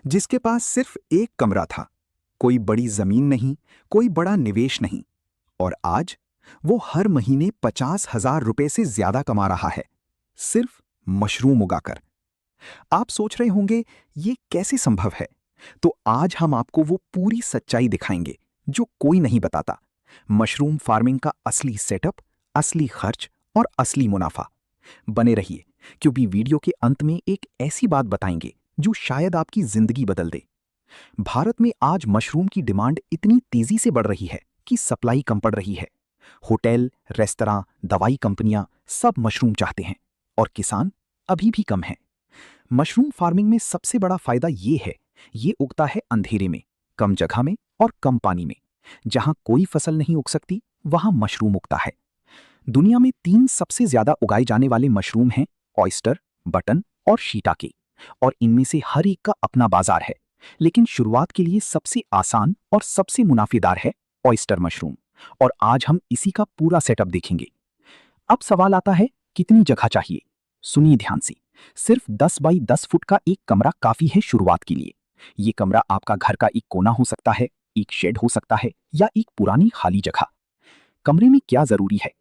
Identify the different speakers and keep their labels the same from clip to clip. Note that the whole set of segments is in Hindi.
Speaker 1: जिसके पास सिर्फ एक कमरा था, कोई बड़ी जमीन नहीं, कोई बड़ा निवेश नहीं। और आज वो हर महीने 50,000 रुपए से ज्यादा कमा रहा है, सिर्फ मशरूम उगाकर। आप सोच रहे होंगे ये कैसे संभव है? तो आज हम आपको वो पूरी सच्चाई दिखाएंगे जो कोई नहीं बताता। मशरूम फार्मिंग का असली सेटअप, असली खर्च और असली मुनाफा। बने रहिए, क्योंकि वीडियो के अंत में एक ऐसी बात बताएंगे जो शायद आपकी जिंदगी बदल दे। भारत में आज मशरूम की डिमांड इतनी तेजी से बढ़ रही है कि सप्लाई कम पड़ रही है। होटल, रेस्तरां, दवाई कंपनियां सब मशरूम चाहते हैं और किसान अभी भी कम हैं। मशरूम फार्मिंग में सबसे बड़ा फायदा ये है, ये उगता है अंधेरे में, कम जगह में और कम पानी में। जहां कोई फसल नहीं उग सकती, वहां मशरूम उगता है। दुनिया में 3 सबसे ज्यादा उगाए जाने वाले मशरूम हैं, ऑयस्टर, बटन और शीटाके। और इनमें से हर एक का अपना बाजार है। लेकिन शुरुआत के लिए सबसे आसान और सबसे मुनाफेदार है ऑयस्टर मशरूम। और आज हम इसी का पूरा सेटअप देखेंगे। अब सवाल आता है, कितनी जगह चाहिए? सुनिए ध्यान से। सिर्फ 10 बाई 10 फुट का एक कमरा काफी है शुरुआत के लिए। ये कमरा आपका घर का एक कोना हो सकता है, एक शेड हो सकता है या एक पुरानी खाली जगह। कमरे में क्या जरूरी है?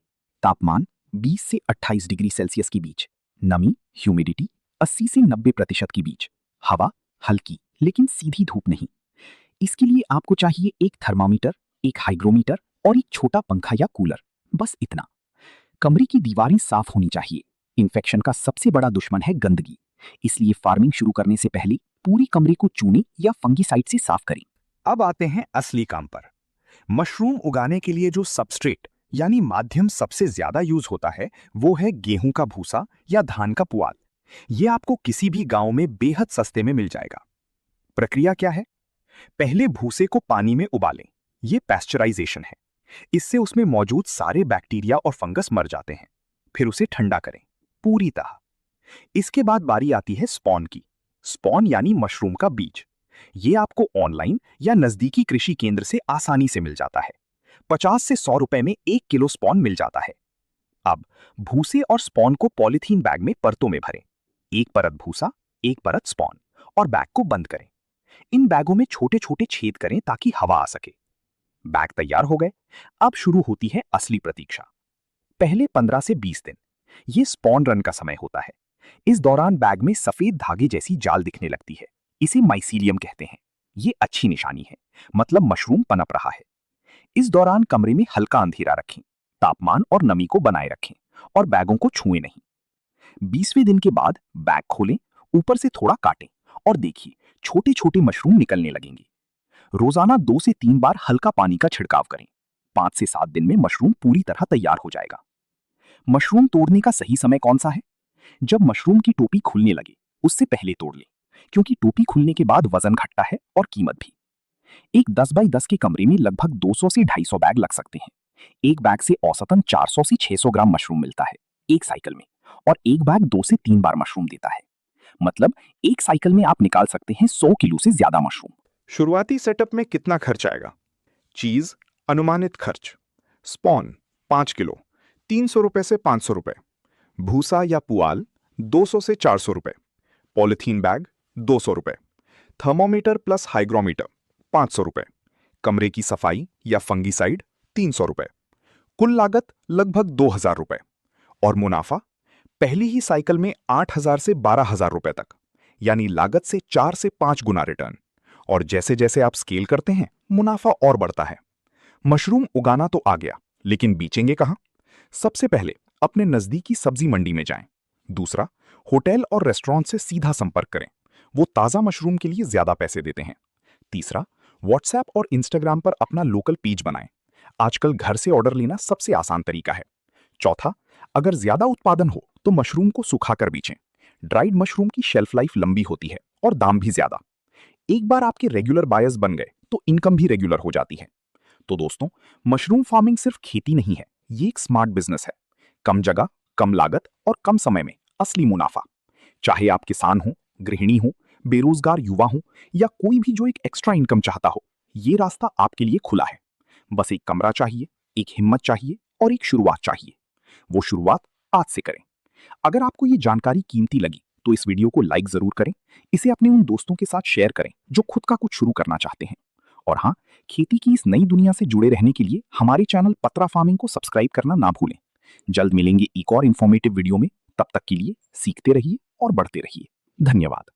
Speaker 1: तापमान 20 से 28 डिग्री सेल्सियस के बीच, नमी ह्यूमिडिटी 80 से 90% के बीच, हवा हल्की लेकिन सीधी धूप नहीं। इसके लिए आपको चाहिए एक थर्मामीटर, एक हाइग्रोमीटर और एक छोटा पंखा या कूलर, बस इतना। कमरे की दीवारें साफ होनी चाहिए। इन्फेक्शन का सबसे बड़ा दुश्मन है गंदगी, इसलिए फार्मिंग शुरू करने से पहले पूरी कमरे को चूने या फंगीसाइड से साफ करें।
Speaker 2: अब आते हैं असली काम पर। मशरूम उगाने के लिए जो सबस्ट्रेट यानी माध्यम सबसे ज्यादा यूज होता है वो है गेहूं का भूसा या धान का पुआल। ये आपको किसी भी गांव में बेहद सस्ते में मिल जाएगा। प्रक्रिया क्या है? पहले भूसे को पानी में उबालें। ये पैस्चराइजेशन है। इससे उसमें मौजूद सारे बैक्टीरिया और फंगस मर जाते हैं। फिर उसे ठंडा करें पूरी तरह। इसके बाद बारी आती है स्पॉन की। स्पॉन यानी मशरूम का बीज। ये आपको ऑनलाइन या नजदीकी कृषि केंद्र से आसानी से मिल जाता है। 50 से 100 रुपए में 1 किलो स्पॉन मिल जाता है। अब भूसे और स्पॉन को पॉलीथीन बैग में परतों में भरें। एक परत भूसा, एक परत स्पॉन, और बैग को बंद करें। इन बैगों में छोटे छोटे छेद करें ताकि हवा आ सके। बैग तैयार हो गए। अब शुरू होती है असली प्रतीक्षा। पहले 15 से 20 दिन ये स्पॉन रन का समय होता है। इस दौरान बैग में सफेद धागे जैसी जाल दिखने लगती है। इसे माइसीलियम कहते हैं। ये अच्छी निशानी है, मतलब मशरूम पनप रहा है। इस दौरान कमरे में हल्का अंधेरा रखें, तापमान और नमी को बनाए रखें और बैगों को छुएं नहीं। 20वें दिन के बाद बैग खोलें, ऊपर से थोड़ा काटें और देखिए छोटे छोटे मशरूम निकलने लगेंगे। रोजाना 2 से 3 बार हल्का पानी का छिड़काव करें। 5 से 7 दिन में मशरूम पूरी तरह तैयार हो जाएगा। मशरूम तोड़ने का सही समय कौन सा है? जब मशरूम की टोपी खुलने लगे उससे पहले तोड़ लें, क्योंकि टोपी खुलने के बाद वजन घटता है और कीमत भी। एक 10 बाई 10 के कमरे में लगभग 200 से 250 बैग लग सकते हैं। एक बैग से औसतन 400 से 600 ग्राम मशरूम मिलता है एक साइकिल में। और एक बैग 2 से 3 बार मशरूम देता है। मतलब एक साइकिल में आप निकाल सकते हैं 100 किलो से ज्यादा मशरूम।
Speaker 3: शुरुआती सेटअप में कितना खर्च आएगा? चीज अनुमानित खर्च: स्पॉन 5 किलो 300 रुपए से 500 रुपए, भूसा या पुआल 200 से 400 रुपए, पॉलिथीन बैग 200 रुपए, थर्मोमीटर प्लस हाइग्रोमीटर 500 रुपए, कमरे की सफाई या फंगीसाइड 300 रुपए। कुल लागत लगभग 2000 रुपए। और मुनाफा पहली ही साइकिल में 8000 से 12000 रुपए तक, यानी लागत से 4 से 5 गुना रिटर्न। और जैसे जैसे आप स्केल करते हैं मुनाफा और बढ़ता है। मशरूम उगाना तो आ गया, लेकिन बेचेंगे कहां? सबसे पहले अपने नजदीकी सब्जी मंडी में जाएं। दूसरा, होटल और रेस्टोरेंट से सीधा संपर्क करें, वो ताजा मशरूम के लिए ज्यादा पैसे देते हैं। तीसरा, व्हाट्सएप और इंस्टाग्राम पर अपना लोकल पेज बनाएं। आजकल घर से ऑर्डर लेना सबसे आसान तरीका है। चौथा, अगर ज्यादा उत्पादन हो तो मशरूम को सुखाकर बेचें। ड्राइड मशरूम की शेल्फ लाइफ लंबी होती है और दाम भी ज्यादा। एक बार आपके रेगुलर बायर्स बन गए तो इनकम भी रेगुलर हो जाती है। तो दोस्तों, मशरूम फार्मिंग सिर्फ खेती नहीं है, ये एक स्मार्ट बिजनेस है। कम जगह, कम लागत और कम समय में असली मुनाफा। चाहे आप किसान हो, गृहिणी हो, बेरोजगार युवा हो या कोई भी जो एक एक्स्ट्रा इनकम चाहता हो, ये रास्ता आपके लिए खुला है। बस एक कमरा चाहिए, एक हिम्मत चाहिए और एक शुरुआत चाहिए। वो शुरुआत आज से करें। अगर आपको ये जानकारी कीमती लगी
Speaker 1: तो इस वीडियो को लाइक जरूर करें, इसे अपने उन दोस्तों के साथ शेयर करें जो खुद का कुछ शुरू करना चाहते हैं। और हाँ, खेती की इस नई दुनिया से जुड़े रहने के लिए हमारे चैनल पत्रा फार्मिंग को सब्सक्राइब करना ना भूलें। जल्द मिलेंगे एक और इन्फॉर्मेटिव वीडियो में, तब तक के लिए सीखते रहिए और बढ़ते रहिए। धन्यवाद।